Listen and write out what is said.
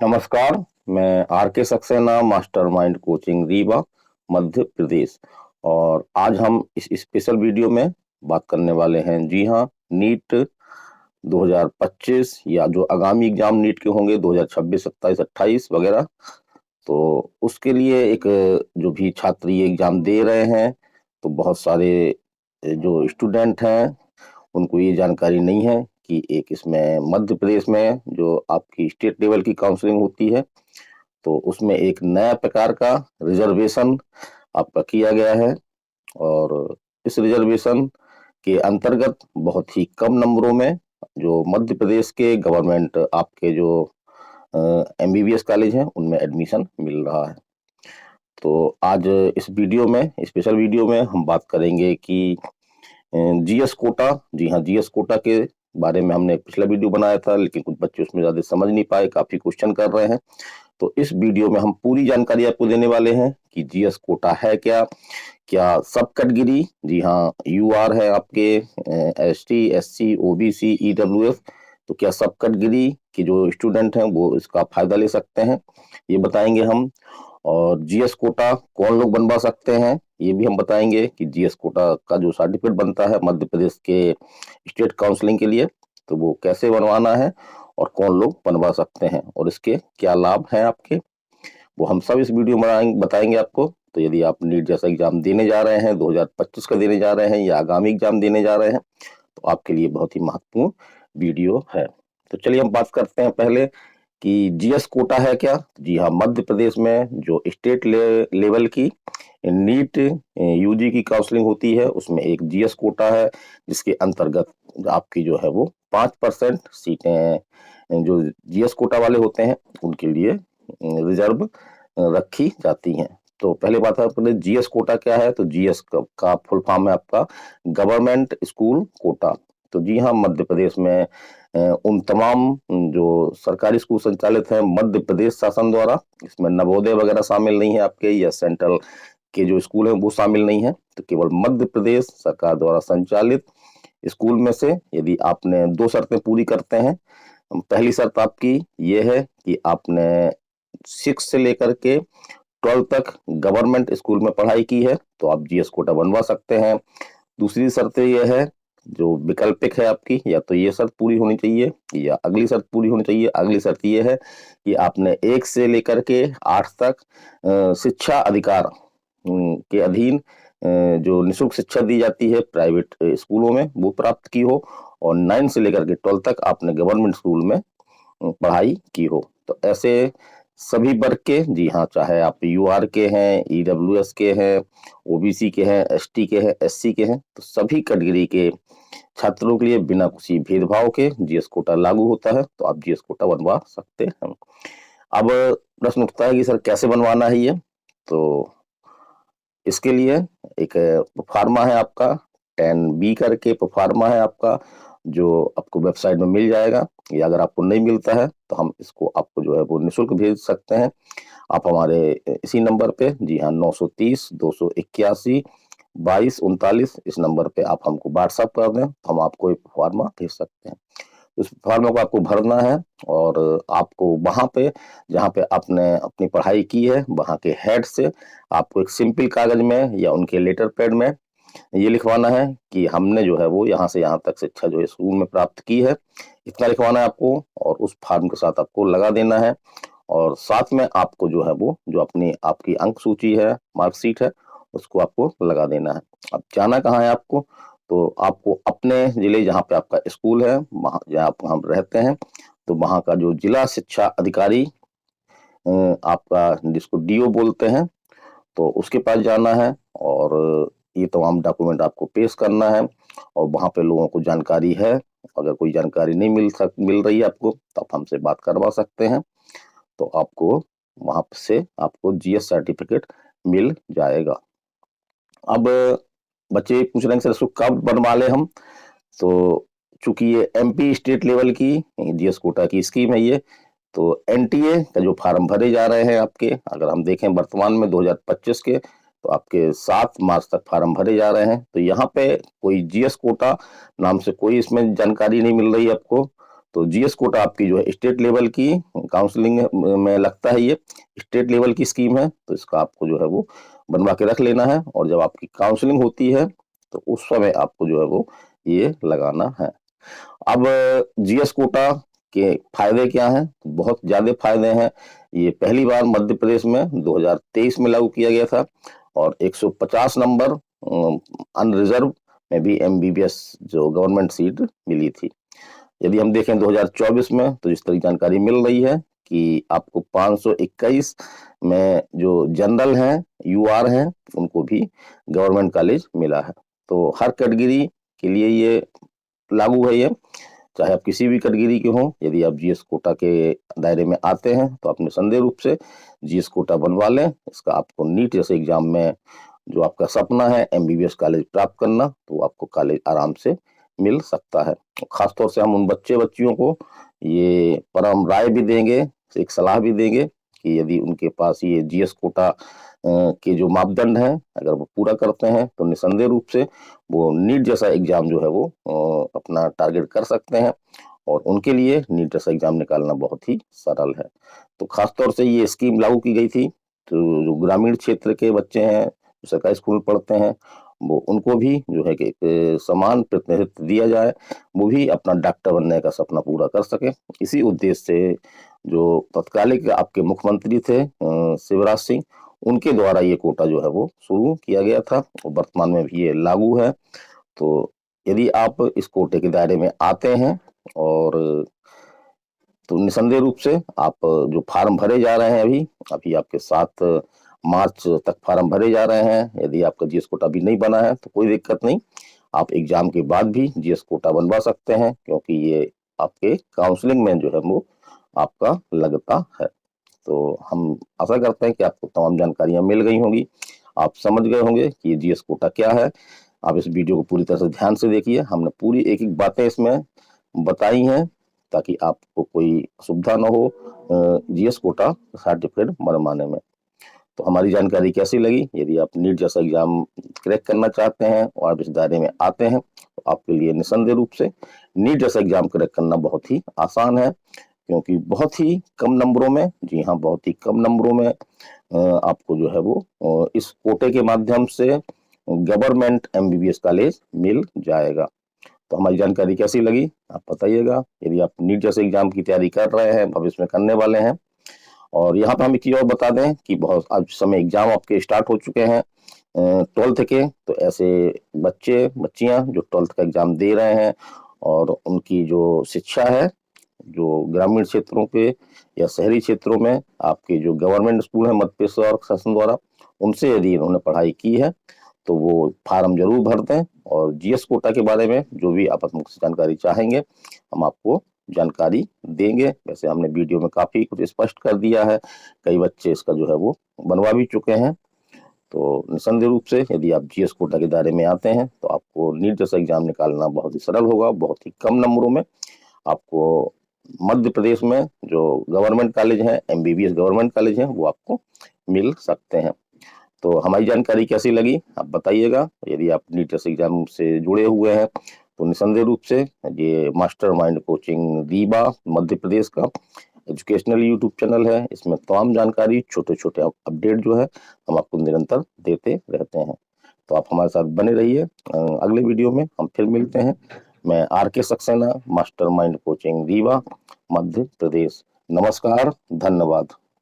नमस्कार। मैं आर के सक्सेना, मास्टरमाइंड कोचिंग रीवा, मध्य प्रदेश। और आज हम इस स्पेशल वीडियो में बात करने वाले हैं, जी हाँ, नीट 2025 या जो आगामी एग्जाम नीट के होंगे 2026, 27, 28 वगैरह। तो उसके लिए एक जो भी छात्र ये एग्जाम दे रहे हैं, तो बहुत सारे जो स्टूडेंट हैं उनको ये जानकारी नहीं है कि एक इसमें मध्य प्रदेश में जो आपकी स्टेट लेवल की काउंसलिंग होती है, तो उसमें एक नया प्रकार का रिजर्वेशन आपका किया गया है। और इस रिजर्वेशन के अंतर्गत बहुत ही कम नंबरों में जो मध्य प्रदेश के गवर्नमेंट आपके जो एमबीबीएस कॉलेज हैं उनमें एडमिशन मिल रहा है। तो आज इस वीडियो में, स्पेशल वीडियो में हम बात करेंगे कि जीएस कोटा, जी हाँ, जीएस कोटा के बारे में हमने पिछला वीडियो बनाया था, लेकिन कुछ बच्चे उसमें ज्यादा समझ नहीं पाए, काफी क्वेश्चन कर रहे हैं। तो इस वीडियो में हम पूरी जानकारी आपको देने वाले हैं कि जीएस कोटा है क्या, क्या सब कैटेगरी, जी हाँ, यूआर है आपके, एसटी, एससी, ओबीसी, ईडब्ल्यूएस, तो क्या सब कैटेगरी के जो स्टूडेंट हैं वो इसका फायदा ले सकते हैं, ये बताएंगे हम। और जीएस कोटा कौन लोग बनवा सकते हैं ये भी हम बताएंगे कि जीएस कोटा का जो सर्टिफिकेट बनता है मध्य प्रदेश के स्टेट काउंसलिंग के लिए, तो वो कैसे बनवाना है और कौन लोग बनवा सकते हैं और इसके क्या लाभ हैं आपके, वो हम सब इस वीडियो में बताएंगे आपको। तो यदि आप नीट जैसा एग्जाम देने जा रहे हैं, 2025 का देने जा रहे हैं या आगामी एग्जाम देने जा रहे हैं, तो आपके लिए बहुत ही महत्वपूर्ण वीडियो है। तो चलिए हम बात करते हैं पहले कि जीएस कोटा है क्या। जी हाँ, मध्य प्रदेश में जो स्टेट लेवल की नीट यूजी की काउंसलिंग होती है उसमें एक जीएस कोटा है, जिसके अंतर्गत आपकी जो है वो 5% सीटें जो जीएस कोटा वाले होते हैं उनके लिए रिजर्व रखी जाती हैं। तो पहले बात है अपने जीएस कोटा क्या है। तो जीएस का फुल फॉर्म है आपका गवर्नमेंट स्कूल कोटा। तो जी हाँ, मध्य प्रदेश में उन तमाम जो सरकारी स्कूल संचालित हैं मध्य प्रदेश शासन द्वारा, इसमें नवोदय वगैरह शामिल नहीं है आपके, या सेंट्रल के जो स्कूल हैं वो शामिल नहीं है, तो केवल मध्य प्रदेश सरकार द्वारा संचालित स्कूल में से यदि आपने दो शर्तें पूरी करते हैं। पहली शर्त आपकी ये है कि आपने 6 से लेकर के 12 तक गवर्नमेंट स्कूल में पढ़ाई की है, तो आप जीएस कोटा बनवा सकते हैं। दूसरी शर्त यह है, जो विकल्पिक है आपकी, या तो ये शर्त पूरी होनी चाहिए या अगली शर्त पूरी होनी चाहिए। अगली शर्त ये है कि आपने 1 से लेकर के 8 तक शिक्षा अधिकार के अधीन जो निःशुल्क शिक्षा दी जाती है प्राइवेट स्कूलों में वो प्राप्त की हो, और 9 से लेकर के 12 तक आपने गवर्नमेंट स्कूल में पढ़ाई की हो। तो ऐसे सभी वर्ग के, जी हाँ, चाहे आप यूआर के हैं, ईडब्ल्यूएस के हैं, ओबीसी के हैं, एसटी के हैं, एससी के हैं, तो सभी कैटेगरी के छात्रों के लिए बिना किसी भेदभाव के जीएस कोटा लागू होता है, तो आप जीएस कोटा बनवा सकते हैं। अब प्रश्न उठता है कि सर कैसे बनवाना है ये। तो इसके लिए एक प्रोफार्मा है आपका, 10B करके प्रोफार्मा है आपका, जो आपको वेबसाइट में मिल जाएगा, या अगर आपको नहीं मिलता है तो हम इसको आपको जो है वो निःशुल्क भेज सकते हैं। आप हमारे इसी नंबर पे, जी हाँ, 930 281 22 39 इस नंबर पे आप हमको व्हाट्सअप कर दें, तो हम आपको एक फॉर्मा भेज सकते हैं। उस फॉर्म को आपको भरना है, और आपको वहां पे जहां पे आपने अपनी पढ़ाई की है वहां के हेड से आपको एक सिंपल कागज में या उनके लेटर पैड में ये लिखवाना है कि हमने जो है वो यहाँ से यहाँ तक शिक्षा जो है स्कूल में प्राप्त की है, इतना लिखवाना है आपको, और उस फॉर्म के साथ आपको लगा देना है। और साथ में आपको जो है वो जो अपनी आपकी अंक सूची है, मार्कशीट है, उसको आपको लगा देना है। अब जाना कहाँ है आपको, तो आपको अपने जिले जहाँ पे आपका स्कूल है, वहाँ जहाँ आप हम रहते हैं, तो वहाँ का जो जिला शिक्षा अधिकारी आपका, जिसको डीओ बोलते हैं, तो उसके पास जाना है, और ये तमाम डॉक्यूमेंट आपको पेश करना है। और वहाँ पे लोगों को जानकारी है, अगर कोई जानकारी नहीं मिल रही है आपको, तो आप हमसे बात करवा सकते हैं, तो आपको वहां से आपको जीएस सर्टिफिकेट मिल जाएगा। अब बच्चे पूछ रहे हैं सर इसको कब बनवा ले हम। तो चूंकि ये एमपी स्टेट लेवल की जीएस कोटा की स्कीम है ये, तो एनटीए का जो फार्म भरे जा रहे हैं आपके, अगर हम देखें वर्तमान में 2025 के, तो आपके 7 मार्च तक फार्म भरे जा रहे हैं। तो यहाँ पे कोई जीएस कोटा नाम से कोई इसमें जानकारी नहीं मिल रही है आपको। तो जीएस कोटा आपकी जो है स्टेट लेवल की काउंसलिंग में लगता है, ये स्टेट लेवल की स्कीम है, तो इसका आपको जो है वो बनवा के रख लेना है, और जब आपकी काउंसलिंग होती है तो उस समय आपको जो है वो ये लगाना है। अब जीएस कोटा के फायदे क्या हैं? बहुत ज्यादा फायदे हैं। ये पहली बार मध्य प्रदेश में 2023 में लागू किया गया था, और 150 नंबर अनरिजर्व में भी एमबीबीएस जो गवर्नमेंट सीट मिली थी। यदि हम देखें 2024 में, तो जिस तरह की जानकारी मिल रही है कि आपको 521 में जो जनरल हैं, यूआर हैं, उनको भी गवर्नमेंट कॉलेज मिला है। तो हर कैटेगरी के लिए ये लागू है ये, चाहे आप किसी भी कैटेगरी के हों। यदि आप जीएस कोटा के दायरे में आते हैं तो आप निसंदेह रूप से जीएस कोटा बनवा लें। इसका आपको नीट जैसे एग्जाम में जो आपका सपना है एमबीबीएस कॉलेज प्राप्त करना, तो आपको कॉलेज आराम से मिल सकता है। खासतौर से हम उन बच्चियों को ये परम राय भी देंगे, एक सलाह भी देंगे कि यदि उनके पास ये जीएस कोटा के जो मापदंड हैं अगर वो पूरा करते हैं तो निसंदेह रूप से वो नीट जैसा एग्जाम जो है वो अपना टारगेट कर सकते हैं, और उनके लिए नीट जैसा एग्जाम निकालना बहुत ही सरल है। तो खासतौर से ये स्कीम लागू की गई थी, तो जो ग्रामीण क्षेत्र के बच्चे हैं, जो सरकारी स्कूल में पढ़ते हैं, वो उनको भी जो है कि एक समान प्रतिनिधित्व दिया जाए, वो भी अपना डॉक्टर बनने का सपना पूरा कर सके। इसी उद्देश्य से जो तत्कालिक आपके मुख्यमंत्री थे शिवराज सिंह, उनके द्वारा ये कोटा जो है वो शुरू किया गया था, और वर्तमान में भी ये लागू है। तो यदि आप इस कोटे के दायरे में आते हैं, और तो निसंदेह रूप से आप जो फार्म भरे जा रहे हैं अभी अभी आपके 7 मार्च तक फार्म भरे जा रहे हैं। यदि आपका जीएस कोटा अभी नहीं बना है तो कोई दिक्कत नहीं, आप एग्जाम के बाद भी जीएस कोटा बनवा सकते हैं, क्योंकि ये आपके काउंसलिंग में जो है वो आपका लगता है। तो हम आशा करते हैं कि आपको तमाम जानकारियां मिल गई होंगी, आप समझ गए होंगे कि ये जीएस कोटा क्या है। आप इस वीडियो को पूरी तरह से ध्यान से देखिए, हमने पूरी एक एक बातें इसमें बताई हैं ताकि आपको कोई असुविधा न हो जीएस कोटा सर्टिफिकेट बनवाने में। तो हमारी जानकारी कैसी लगी? यदि आप नीट जैसा एग्जाम क्रैक करना चाहते हैं और आप इस दायरे में आते हैं, तो आपके लिए निसंदेह रूप से नीट जैसा एग्जाम क्रैक करना बहुत ही आसान है, क्योंकि बहुत ही कम नंबरों में, जी हाँ, बहुत ही कम नंबरों में आपको जो है वो इस कोटे के माध्यम से गवर्नमेंट एमबीबीएस कॉलेज मिल जाएगा। तो हमारी जानकारी कैसी लगी आप बताइएगा। यदि आप नीट जैसे एग्जाम की तैयारी कर रहे हैं, भविष्य में करने वाले हैं, और यहाँ पे हम एक चीज और बता दें कि बहुत आज समय एग्जाम आपके स्टार्ट हो चुके हैं 12th के, तो ऐसे बच्चे बच्चियां जो 12th का एग्जाम दे रहे हैं, और उनकी जो शिक्षा है, जो ग्रामीण क्षेत्रों के या शहरी क्षेत्रों में आपके जो गवर्नमेंट स्कूल है मध्य प्रदेश और शासन द्वारा, उनसे यदि उन्होंने पढ़ाई की है तो वो फार्म जरूर भर दें, और जीएस कोटा के बारे में जो भी आप मुझसे जानकारी चाहेंगे हम आपको जानकारी देंगे। वैसे हमने वीडियो में काफी कुछ स्पष्ट कर दिया है, कई बच्चे इसका जो है वो बनवा भी चुके हैं। तो निसंदेह रूप से यदि आप जीएस कोटा के दायरे में आते हैं तो आपको नीट जैसा एग्जाम निकालना बहुत ही सरल होगा, बहुत ही कम नंबरों में आपको मध्य प्रदेश में जो गवर्नमेंट कॉलेज हैं, एमबीबीएस गवर्नमेंट कॉलेज हैं, वो आपको मिल सकते हैं। तो हमारी जानकारी कैसी लगी आप बताइएगा। यदि आप नीट जैसे एग्जाम से जुड़े हुए हैं तो निसंदेह रूप से ये मास्टरमाइंड कोचिंग रीवा मध्य प्रदेश का एजुकेशनल यूट्यूब चैनल है, इसमें तमाम जानकारी छोटे छोटे अपडेट जो है हम आपको निरंतर देते रहते हैं। तो आप हमारे साथ बने रहिए। अगले वीडियो में हम फिर मिलते हैं। मैं R K. Saxena, mastermind coaching Rewa Madhya Pradesh. नमस्कार, धन्यवाद।